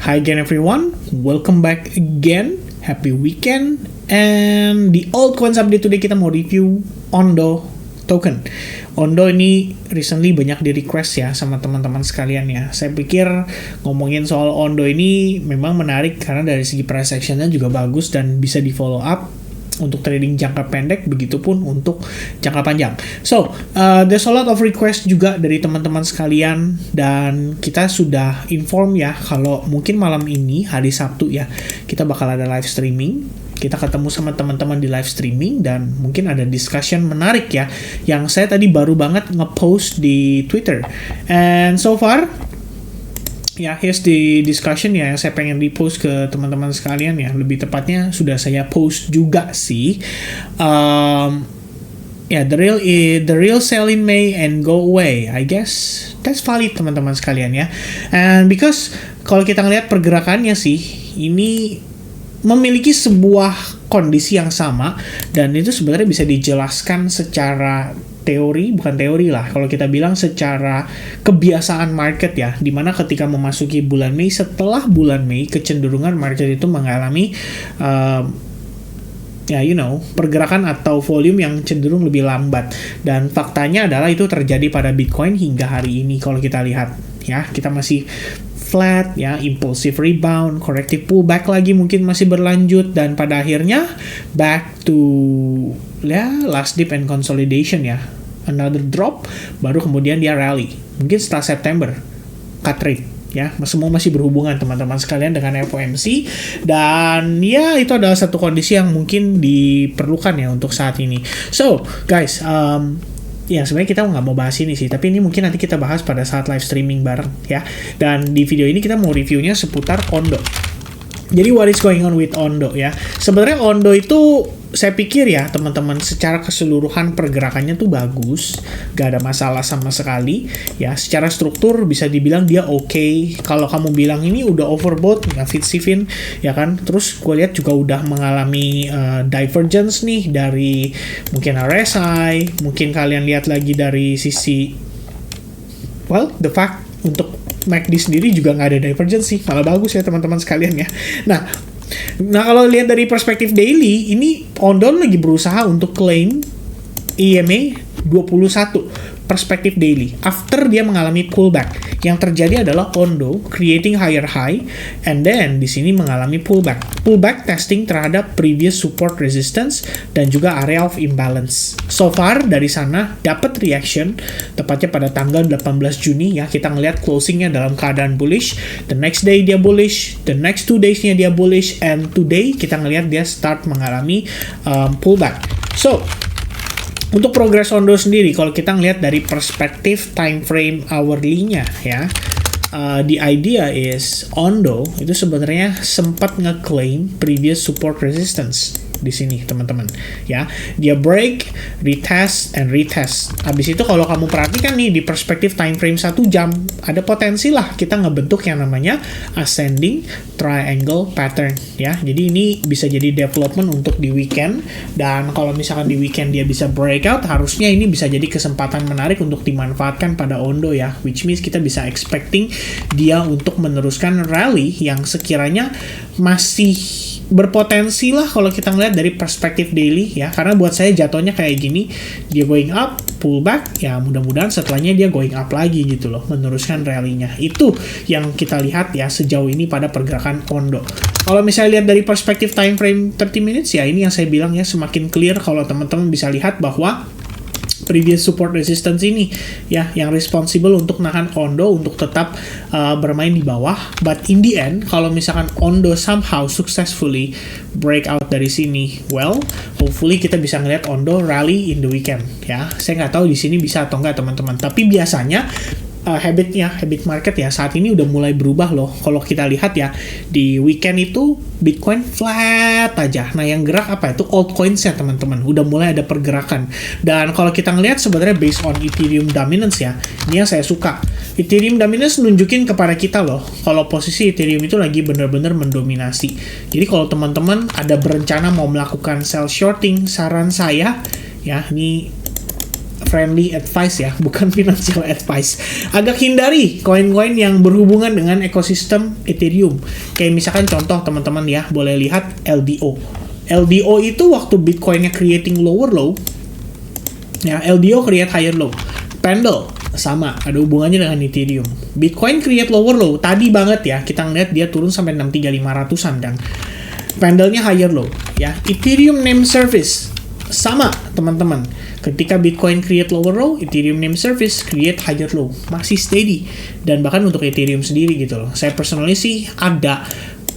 Hi again everyone, welcome back again, happy weekend, and the altcoins update today kita mau review Ondo token. Ondo ini recently banyak di request ya sama teman-teman sekalian ya. Saya pikir ngomongin soal Ondo ini memang menarik karena dari segi price actionnya juga bagus dan bisa di follow up untuk trading jangka pendek, begitupun untuk jangka panjang. So, there's a lot of request juga dari teman-teman sekalian, dan kita sudah inform ya, kalau mungkin malam ini, hari Sabtu ya, kita bakal ada live streaming. Kita ketemu sama teman-teman di live streaming, dan mungkin ada discussion menarik ya, yang saya tadi baru banget nge-post di Twitter. And so far, ya, here's the discussion ya, yang saya pengen repost ke teman-teman sekalian ya. Lebih tepatnya sudah saya post juga sih. The real sell in May and go away. I guess that's valid teman-teman sekalian ya. And because kalau kita ngelihat pergerakannya sih, ini memiliki sebuah kondisi yang sama, dan itu sebenarnya bisa dijelaskan secara bukan teori lah, kalau kita bilang secara kebiasaan market ya, dimana ketika memasuki bulan Mei, setelah bulan Mei kecenderungan market itu mengalami pergerakan atau volume yang cenderung lebih lambat, dan faktanya adalah itu terjadi pada Bitcoin hingga hari ini. Kalau kita lihat ya, kita masih flat ya, impulsive rebound, corrective pullback lagi mungkin masih berlanjut, dan pada akhirnya back to last dip and consolidation ya, another drop, baru kemudian dia rally mungkin setelah September cut rate ya. Semua masih berhubungan teman-teman sekalian dengan FOMC, dan ya itu adalah satu kondisi yang mungkin diperlukan ya untuk saat ini. So guys, ya sebenarnya kita nggak mau bahas ini sih, tapi ini mungkin nanti kita bahas pada saat live streaming bareng ya. Dan di video ini kita mau reviewnya seputar Ondo. Jadi what is going on with Ondo ya? Sebenarnya Ondo itu saya pikir ya teman-teman, secara keseluruhan pergerakannya tuh bagus, gak ada masalah sama sekali ya. Secara struktur bisa dibilang dia oke. Kalau kamu bilang ini udah overbought, ya Fitzsiffin ya kan. Terus gue lihat juga udah mengalami divergence nih dari mungkin RSI. Mungkin kalian lihat lagi dari sisi the fact untuk MACD sendiri juga nggak ada divergence sih, malah bagus ya teman-teman sekalian ya. Nah kalau lihat dari perspektif daily, ini Ondo lagi berusaha untuk claim EMA 21 perspektif daily after dia mengalami pullback. Yang terjadi adalah Ondo creating higher high, and then di sini mengalami pullback testing terhadap previous support resistance dan juga area of imbalance. So far dari sana dapat reaction tepatnya pada tanggal 18 Juni ya, kita ngelihat closingnya dalam keadaan bullish, the next day dia bullish, the next 2 days-nya dia bullish, and today kita ngelihat dia start mengalami pullback. So untuk progres Ondo sendiri, kalau kita ngelihat dari perspektif time frame hourly-nya ya, the idea is Ondo itu sebenarnya sempat ngeklaim previous support resistance di sini teman-teman ya. Dia break, retest, and retest. Habis itu kalau kamu perhatikan nih di perspektif time frame 1 jam, ada potensi lah kita ngebentuk yang namanya ascending triangle pattern ya. Jadi ini bisa jadi development untuk di weekend, dan kalau misalkan di weekend dia bisa breakout, harusnya ini bisa jadi kesempatan menarik untuk dimanfaatkan pada Ondo ya, which means kita bisa expecting dia untuk meneruskan rally yang sekiranya masih berpotensi lah kalau kita ngeliat dari perspektif daily ya. Karena buat saya jatuhnya kayak gini, dia going up, pullback, ya mudah-mudahan setelahnya dia going up lagi gitu loh, meneruskan rally-nya. Itu yang kita lihat ya sejauh ini pada pergerakan Ondo. Kalau misalnya lihat dari perspektif time frame 30 minutes ya, ini yang saya bilang ya, semakin clear kalau teman-teman bisa lihat bahwa previous support resistance ini ya yang responsible untuk nahan Ondo untuk tetap bermain di bawah. But in the end, kalau misalkan Ondo somehow successfully break out dari sini, hopefully kita bisa ngeliat Ondo rally in the weekend ya. Saya nggak tahu di sini bisa atau nggak teman-teman, tapi biasanya habit market ya saat ini udah mulai berubah loh. Kalau kita lihat ya di weekend itu Bitcoin flat aja. Nah yang gerak apa itu altcoins ya teman-teman, udah mulai ada pergerakan. Dan kalau kita ngelihat sebenarnya based on Ethereum dominance ya, ini yang saya suka. Ethereum dominance nunjukin kepada kita loh kalau posisi Ethereum itu lagi benar-benar mendominasi. Jadi kalau teman-teman ada berencana mau melakukan sell shorting, saran saya ya, ini friendly advice ya, bukan financial advice. Agak hindari koin-koin yang berhubungan dengan ekosistem Ethereum. Kayak misalkan contoh teman-teman ya, boleh lihat LDO. LDO itu waktu Bitcoinnya creating lower low, ya LDO create higher low. Pendle sama, ada hubungannya dengan Ethereum. Bitcoin create lower low, tadi banget ya, kita ngeliat dia turun sampai 63500-an dan pendlenya higher low ya. Ethereum name service sama teman-teman, ketika Bitcoin create lower low, Ethereum name service create higher low, masih steady. Dan bahkan untuk Ethereum sendiri gitu loh, saya personally sih ada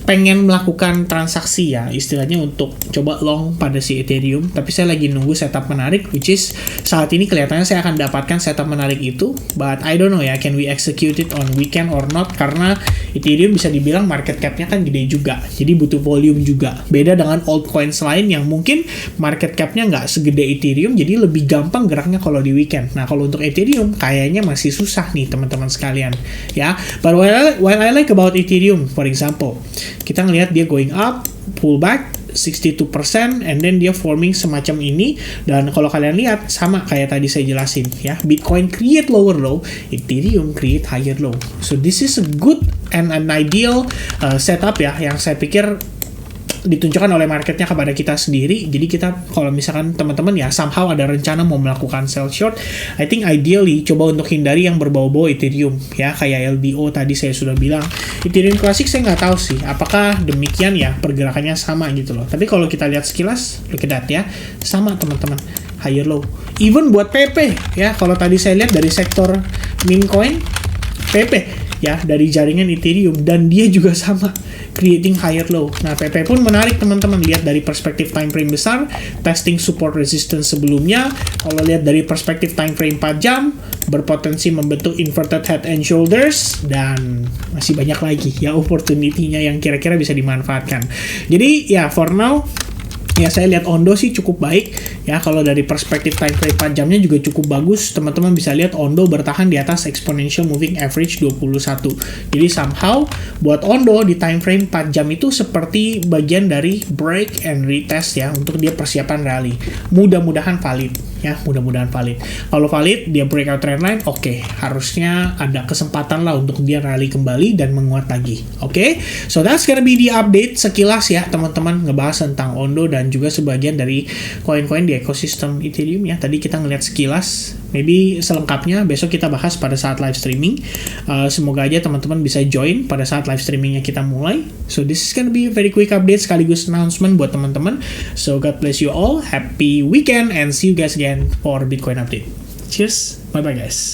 pengen melakukan transaksi ya, istilahnya untuk coba long pada si Ethereum, tapi saya lagi nunggu setup menarik, which is saat ini kelihatannya saya akan dapatkan setup menarik itu, but I don't know ya, can we execute it on weekend or not, karena Ethereum bisa dibilang market cap-nya kan gede juga, jadi butuh volume juga. Beda dengan altcoins lain yang mungkin market cap-nya nggak segede Ethereum, jadi lebih gampang geraknya kalau di weekend. Nah, kalau untuk Ethereum kayaknya masih susah nih teman-teman sekalian ya. But what I like about Ethereum, for example, kita ngelihat dia going up, pull back 62%, and then dia forming semacam ini. Dan kalau kalian lihat sama kayak tadi saya jelasin ya, Bitcoin create lower low, Ethereum create higher low. So this is a good and an ideal setup ya, yang saya pikir ditunjukkan oleh marketnya kepada kita sendiri. Jadi kita kalau misalkan teman-teman ya somehow ada rencana mau melakukan sell short, I think ideally coba untuk hindari yang berbau-bau Ethereum ya, kayak LDO tadi saya sudah bilang. Ethereum Classic saya nggak tahu sih apakah demikian ya, pergerakannya sama gitu loh. Tapi kalau kita lihat sekilas, look at that ya, sama teman-teman, higher low. Even buat PP ya, kalau tadi saya lihat dari sektor meme coin, PP ya dari jaringan Ethereum, dan dia juga sama creating higher low. Nah, PP pun menarik teman-teman, lihat dari perspektif time frame besar, testing support resistance sebelumnya. Kalau lihat dari perspektif time frame 4 jam, berpotensi membentuk inverted head and shoulders, dan masih banyak lagi ya opportunity-nya yang kira-kira bisa dimanfaatkan. Jadi ya for now ya saya lihat Ondo sih cukup baik ya. Kalau dari perspektif time frame 4 jamnya juga cukup bagus. Teman-teman bisa lihat Ondo bertahan di atas exponential moving average 21. Jadi somehow buat Ondo di time frame 4 jam itu seperti bagian dari break and retest ya, untuk dia persiapan rally. Mudah-mudahan valid ya, mudah-mudahan valid. Kalau valid dia breakout trendline, oke, harusnya ada kesempatan lah untuk dia rally kembali dan menguat lagi. Oke, so that's gonna be the update sekilas ya teman-teman, ngebahas tentang Ondo dan juga sebagian dari koin-koin di ekosistem Ethereum ya. Tadi kita ngeliat sekilas, maybe selengkapnya besok kita bahas pada saat live streaming. Semoga aja teman-teman bisa join pada saat live streamingnya kita mulai. So this is gonna be a very quick update sekaligus announcement buat teman-teman. So God bless you all, happy weekend, and see you guys again for Bitcoin update. Cheers, bye bye guys.